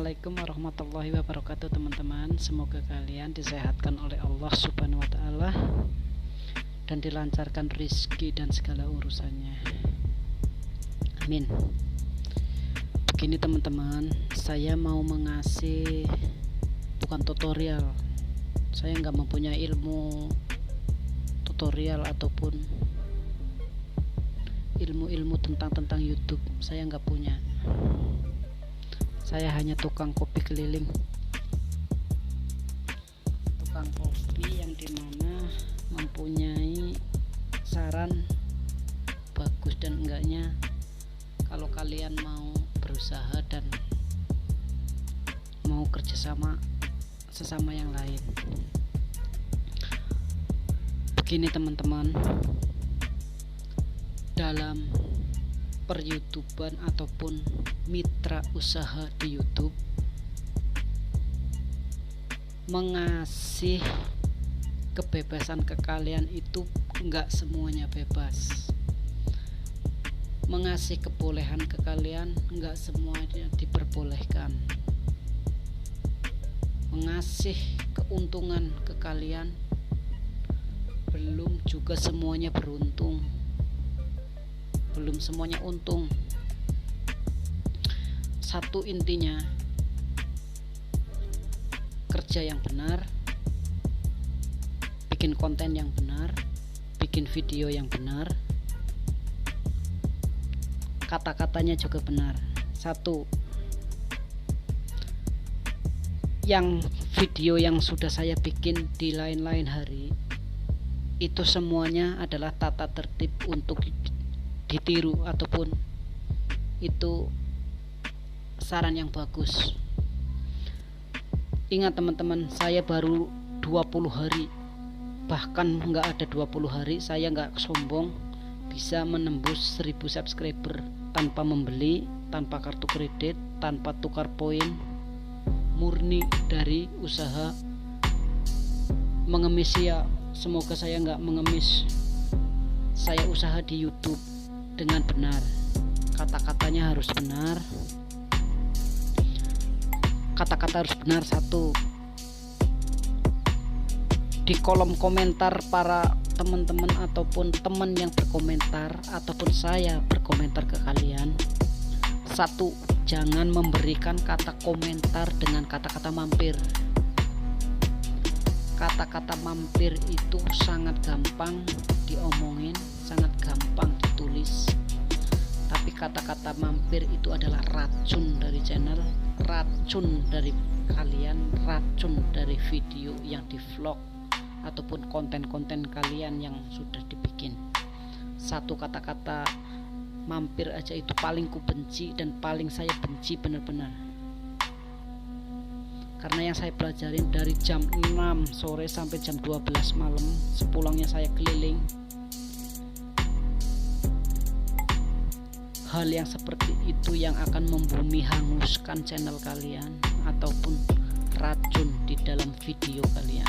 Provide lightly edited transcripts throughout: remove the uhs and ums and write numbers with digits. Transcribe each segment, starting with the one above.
Assalamualaikum warahmatullahi wabarakatuh teman-teman. Semoga kalian disehatkan oleh Allah subhanahu wa ta'ala dan dilancarkan rezeki dan segala urusannya, amin. Begini teman-teman, saya mau mengasih bukan tutorial. Saya nggak mempunyai ilmu tutorial ataupun ilmu tentang YouTube. Saya nggak punya. Saya hanya tukang kopi keliling, tukang kopi yang dimana mempunyai saran bagus dan enggaknya kalau kalian mau berusaha dan mau kerjasama sesama yang lain. Begini teman-teman, dalam per-YouTuber ataupun mitra usaha di YouTube mengasih kebebasan ke kalian itu enggak semuanya bebas. Mengasih kebolehan ke kalian enggak semuanya diperbolehkan. Mengasih keuntungan ke kalian belum juga semuanya beruntung. Belum semuanya untung. Satu intinya, kerja yang benar, bikin konten yang benar, bikin video yang benar, kata-katanya juga benar. Satu, yang video yang sudah saya bikin di lain-lain hari itu semuanya adalah tata tertib untuk ditiru ataupun itu saran yang bagus. Ingat teman-teman, saya baru 20 hari, bahkan nggak ada 20 hari saya nggak sombong bisa menembus 1000 subscriber tanpa membeli, tanpa kartu kredit, tanpa tukar poin, murni dari usaha mengemis. Ya semoga saya nggak mengemis. Saya usaha di YouTube dengan benar, kata-katanya harus benar, kata-kata harus benar. Satu, di kolom komentar para teman-teman ataupun teman yang berkomentar ataupun saya berkomentar ke kalian, satu, jangan memberikan kata komentar dengan kata-kata mampir. Kata-kata mampir itu sangat gampang diomongin, sangat gampang ditulis, tapi kata-kata mampir itu adalah racun dari channel, racun dari kalian, racun dari video yang di vlog ataupun konten-konten kalian yang sudah dibikin. Satu kata-kata mampir aja itu paling ku benci dan paling saya benci benar-benar. Karena yang saya pelajarin dari jam 6 sore sampai jam 12 malam, sepulangnya saya keliling, hal yang seperti itu yang akan membumi hanguskan channel kalian ataupun racun di dalam video kalian.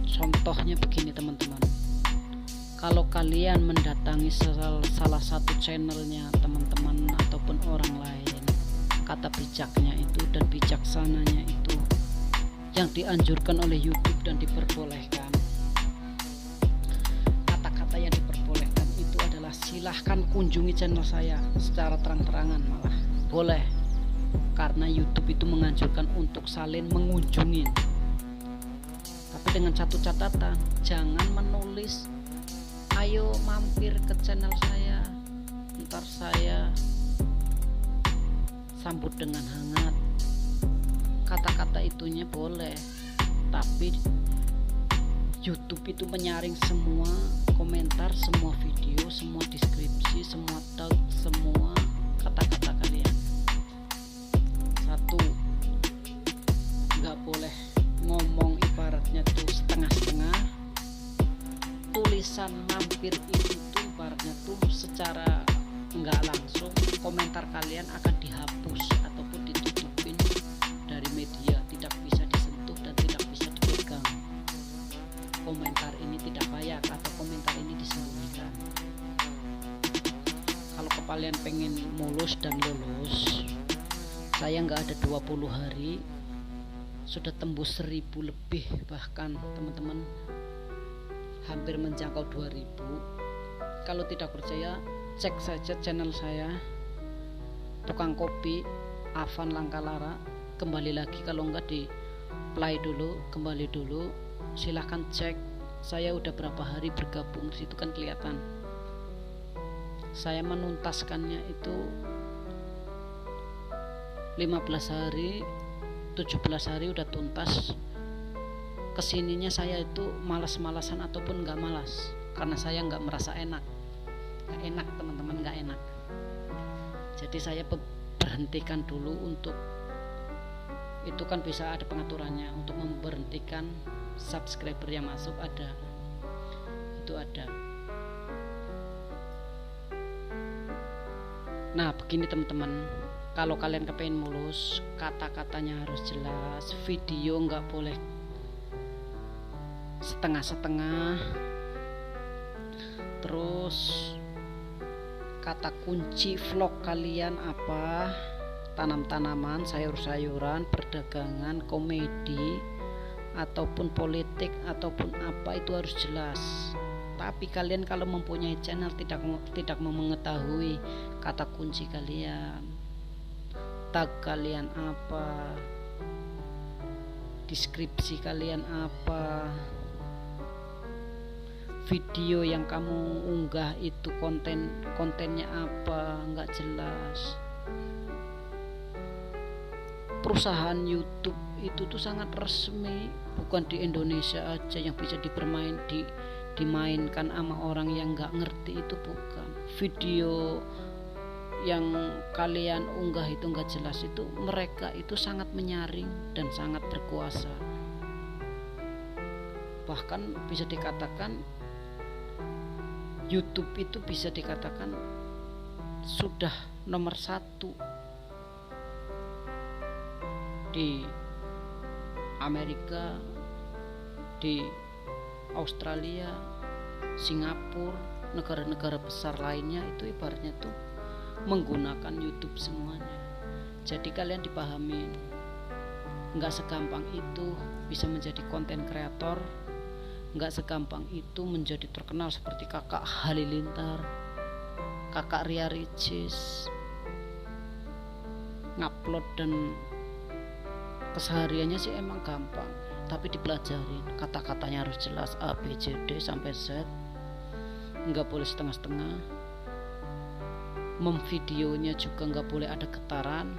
Contohnya begini teman-teman, kalau kalian mendatangi salah satu channelnya teman-teman ataupun orang lain, kata bijaknya itu dan bijaksananya itu yang dianjurkan oleh YouTube dan diperbolehkan, kata-kata yang diperbolehkan itu adalah silahkan kunjungi channel saya secara terang-terangan, malah boleh, karena YouTube itu menganjurkan untuk saling mengunjungi. Tapi dengan satu catatan, jangan menulis ayo mampir ke channel saya, ntar saya sambut dengan hangat. Kata-kata itunya boleh, tapi YouTube itu menyaring semua komentar, semua video, semua deskripsi, semua tag, semua kata-kata kalian. Satu, nggak boleh ngomong ibaratnya tuh setengah-setengah. Tulisan mampir itu tuh ibaratnya tuh secara nggak langsung komentar kalian akan dihapus ataupun ditutupin dari media, tidak bisa disentuh dan tidak bisa dipegang. Komentar ini tidak layak atau komentar ini disembunyikan. Kalau kalian pengen mulus dan lulus, saya nggak ada 20 hari sudah tembus 1000 lebih, bahkan teman-teman hampir menjangkau 2000. Kalau tidak percaya, cek saja channel saya, Tukang Kopi Afan Langkalara. Kembali lagi, kalau enggak di play dulu, kembali dulu, silahkan cek saya udah berapa hari bergabung. Di situ kan kelihatan. Saya menuntaskannya itu 15 hari, 17 hari udah tuntas. Kesininya saya itu malas-malasan ataupun nggak malas, karena saya nggak merasa enak. Nggak enak teman-teman, nggak enak. Jadi saya berhentikan dulu untuk itu, kan bisa ada pengaturannya untuk memberhentikan subscriber yang masuk, ada itu ada. Nah begini teman-teman, kalau kalian kepengen mulus, kata-katanya harus jelas, video nggak boleh setengah-setengah, terus kata kunci vlog kalian apa, tanam-tanaman, sayur-sayuran, perdagangan, komedi, ataupun politik, ataupun apa, itu harus jelas. Tapi kalian kalau mempunyai channel tidak mau mengetahui kata kunci kalian, tag kalian apa, deskripsi kalian apa, video yang kamu unggah itu kontennya apa, nggak jelas. Perusahaan YouTube itu tuh sangat resmi, bukan di Indonesia aja yang bisa dimainkan sama orang yang nggak ngerti, itu bukan. Video yang kalian unggah itu nggak jelas, itu mereka itu sangat menyaring dan sangat berkuasa. Bahkan bisa dikatakan YouTube itu bisa dikatakan sudah nomor 1 di Amerika, di Australia, Singapura, negara-negara besar lainnya. Itu ibaratnya tuh menggunakan YouTube semuanya. Jadi kalian dipahamin, nggak segampang itu bisa menjadi konten kreator, nggak segampang itu menjadi terkenal seperti kakak Halilintar, kakak Ria Ricis, ngupload dan kesehariannya sih emang gampang, tapi dipelajarin, kata-katanya harus jelas, A, B, C, D sampai Z, nggak boleh setengah-setengah. Memvideonya juga nggak boleh ada getaran.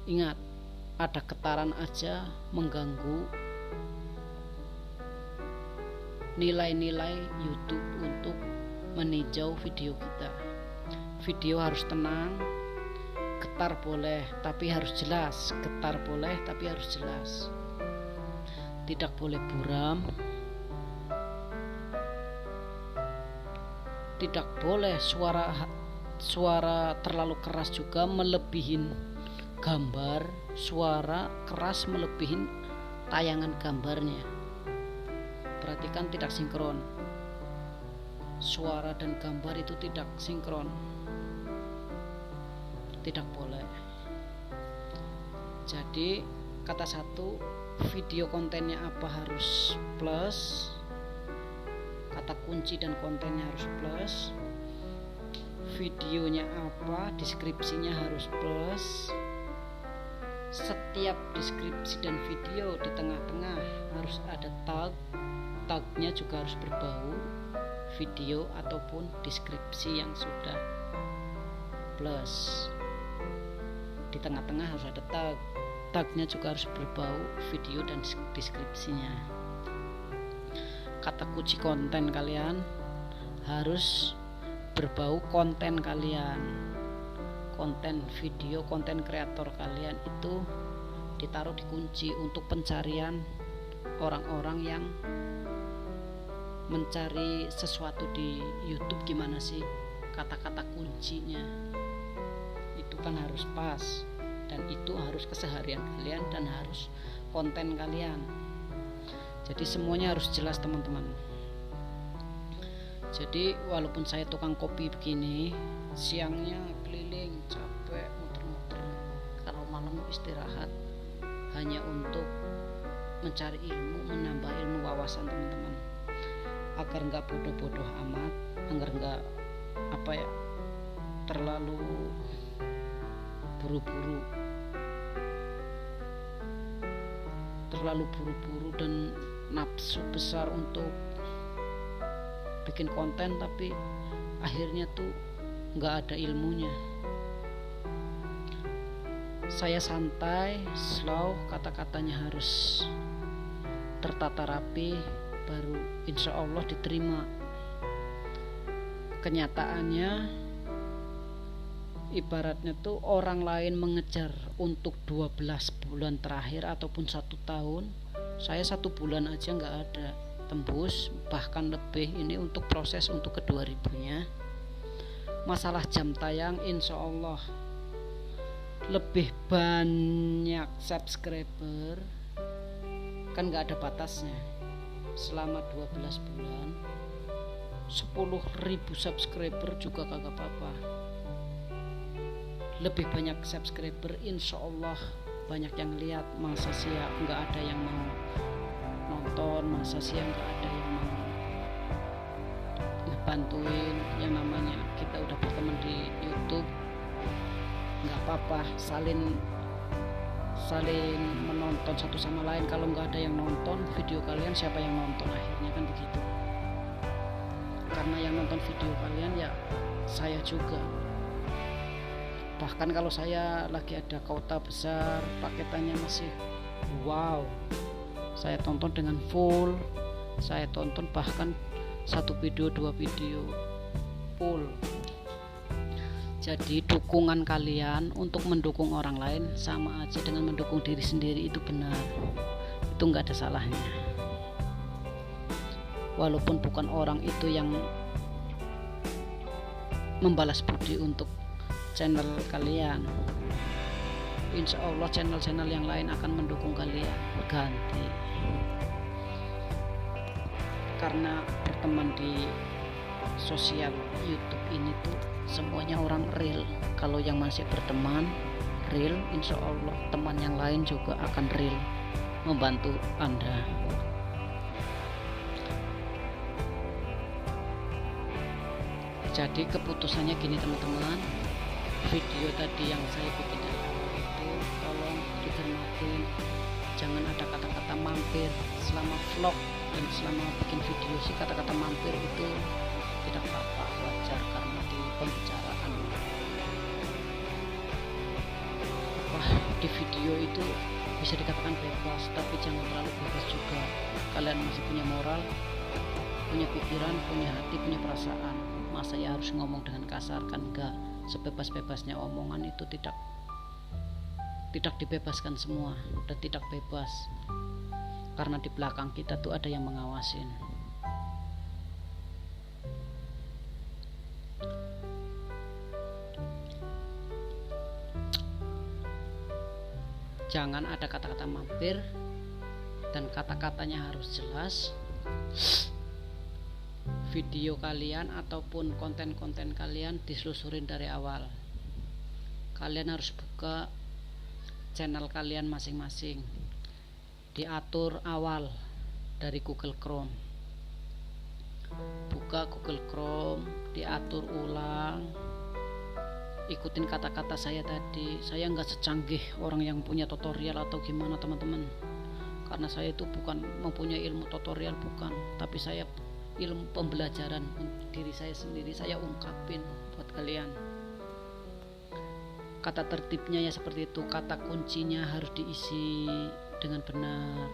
Ingat, ada getaran aja mengganggu nilai-nilai YouTube untuk meninjau video kita. Video harus tenang, getar boleh tapi harus jelas, getar boleh tapi harus jelas. Tidak boleh buram, tidak boleh suara terlalu keras juga melebihin gambar, suara keras melebihin tayangan gambarnya. Perhatikan, tidak sinkron. Suara dan gambar itu tidak sinkron, tidak boleh. Jadi kata satu, video kontennya apa harus plus, kata kunci dan kontennya harus plus, videonya apa, deskripsinya harus plus. Setiap deskripsi dan video di tengah-tengah harus ada tagnya juga harus berbau video ataupun deskripsi yang sudah plus. Di tengah-tengah harus ada tagnya juga harus berbau video dan deskripsinya. Kata kunci konten kalian harus berbau konten kalian, konten video, konten kreator kalian itu ditaruh di kunci untuk pencarian orang-orang yang mencari sesuatu di YouTube. Gimana sih kata-kata kuncinya, itu kan harus pas, dan itu harus keseharian kalian dan harus konten kalian. Jadi semuanya harus jelas teman-teman. Jadi walaupun saya tukang kopi begini, siangnya keliling capek muter-muter, kalau malam istirahat hanya untuk mencari ilmu, menambah ilmu wawasan teman-teman, agar nggak bodoh-bodoh amat, agar nggak terlalu buru-buru dan nafsu besar untuk bikin konten, tapi akhirnya tuh nggak ada ilmunya. Saya santai, slow, kata-katanya harus tertata rapi, baru insya Allah diterima. Kenyataannya ibaratnya tuh orang lain mengejar untuk 12 bulan terakhir ataupun 1 tahun, saya 1 bulan aja nggak ada tembus, bahkan lebih. Ini untuk proses untuk ke 2000-nya. Masalah jam tayang, insya Allah lebih banyak subscriber, kan nggak ada batasnya. Selama 12 bulan 10.000 subscriber juga kagak apa-apa. Lebih banyak subscriber, insya Allah banyak yang lihat. Masa sih ya nggak ada yang mau nonton, masa sih ya nggak ada yang mau ngebantuin. Yang namanya kita udah berteman di YouTube, nggak apa-apa saling menonton satu sama lain. Kalau nggak ada yang nonton video kalian, siapa yang nonton? Akhirnya kan begitu. Karena yang nonton video kalian ya saya juga. Bahkan kalau saya lagi ada kuota besar, paketannya masih wow, saya tonton dengan full. Saya tonton bahkan 1 video 2 video full. Jadi dukungan kalian untuk mendukung orang lain sama aja dengan mendukung diri sendiri, itu benar, itu nggak ada salahnya. Walaupun bukan orang itu yang membalas budi untuk channel kalian, insya Allah channel-channel yang lain akan mendukung kalian ganti. Karena berteman di sosial YouTube ini tuh semuanya orang real. Kalau yang masih berteman real, insya Allah teman yang lain juga akan real membantu Anda. Jadi keputusannya gini teman-teman, video tadi yang saya bikin dari awal itu tolong dicermatin, jangan ada kata-kata mampir selama vlog dan selama bikin video. Sih kata-kata mampir itu tidak apa-apa, wajar, karena di pembicaraan di video itu bisa dikatakan bebas, tapi jangan terlalu bebas juga. Kalian masih punya moral, punya pikiran, punya hati, punya perasaan. Masa ya harus ngomong dengan kasar? Kan enggak. Sebebas-bebasnya omongan itu tidak dibebaskan semua, dan tidak bebas, karena di belakang kita tuh ada yang mengawasin. Jangan ada kata-kata mampir, dan kata-katanya harus jelas. Video kalian ataupun konten-konten kalian diselusurin dari awal. Kalian harus buka channel kalian masing-masing, diatur awal dari Google Chrome. Buka Google Chrome, diatur ulang, ikutin kata-kata saya tadi. Saya nggak secanggih orang yang punya tutorial atau gimana teman-teman, karena saya itu bukan mempunyai ilmu tutorial, bukan, tapi saya ilmu pembelajaran diri saya sendiri, saya ungkapin buat kalian. Kata tertibnya ya seperti itu, kata kuncinya harus diisi dengan benar.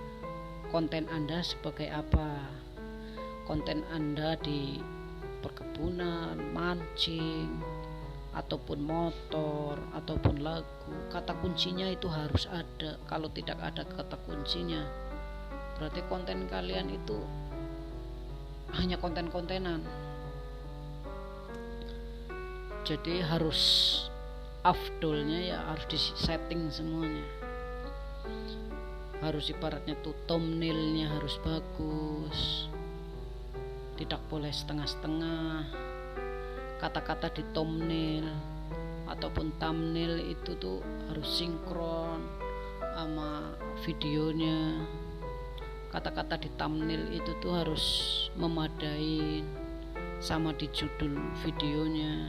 Konten Anda sebagai apa? Konten Anda di perkebunan, mancing, ataupun motor, ataupun lagu, kata kuncinya itu harus ada. Kalau tidak ada kata kuncinya, berarti konten kalian itu hanya konten-kontenan. Jadi harus afdolnya ya harus di setting semuanya. Harus ibaratnya tuh thumbnailnya harus bagus, tidak boleh setengah-setengah. Kata-kata di thumbnail ataupun thumbnail itu tuh harus sinkron sama videonya. Kata-kata di thumbnail itu tuh harus memadai sama di judul videonya.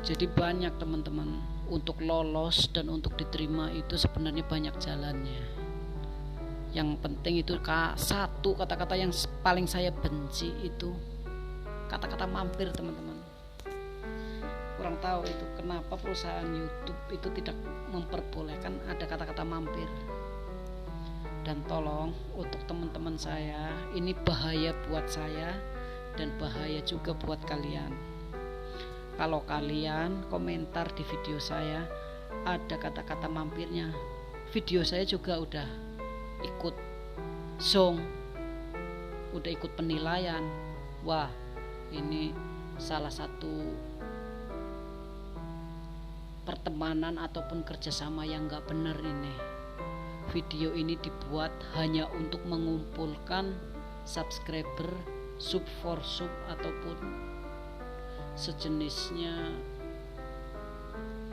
Jadi banyak teman-teman, untuk lolos dan untuk diterima itu sebenarnya banyak jalannya. Yang penting itu satu kata-kata yang paling saya benci itu kata-kata mampir, teman-teman. Kurang tahu itu kenapa perusahaan YouTube itu tidak memperbolehkan ada kata-kata mampir. Dan tolong untuk teman-teman saya, ini bahaya buat saya dan bahaya juga buat kalian. Kalau kalian komentar di video saya ada kata-kata mampirnya, video saya juga udah ikut zong, udah ikut penilaian. Wah, ini salah satu pertemanan ataupun kerjasama yang gak benar ini. Video ini dibuat hanya untuk mengumpulkan subscriber, sub for sub ataupun sejenisnya,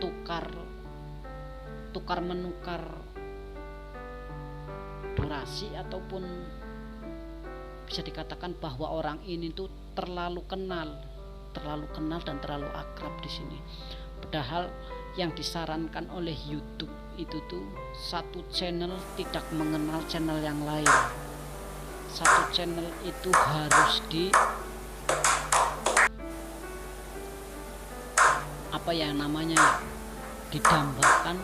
tukar menukar durasi, ataupun bisa dikatakan bahwa orang ini tuh terlalu kenal dan terlalu akrab di sini. Padahal yang disarankan oleh YouTube itu tuh satu channel tidak mengenal channel yang lain. Satu channel itu harus didambakan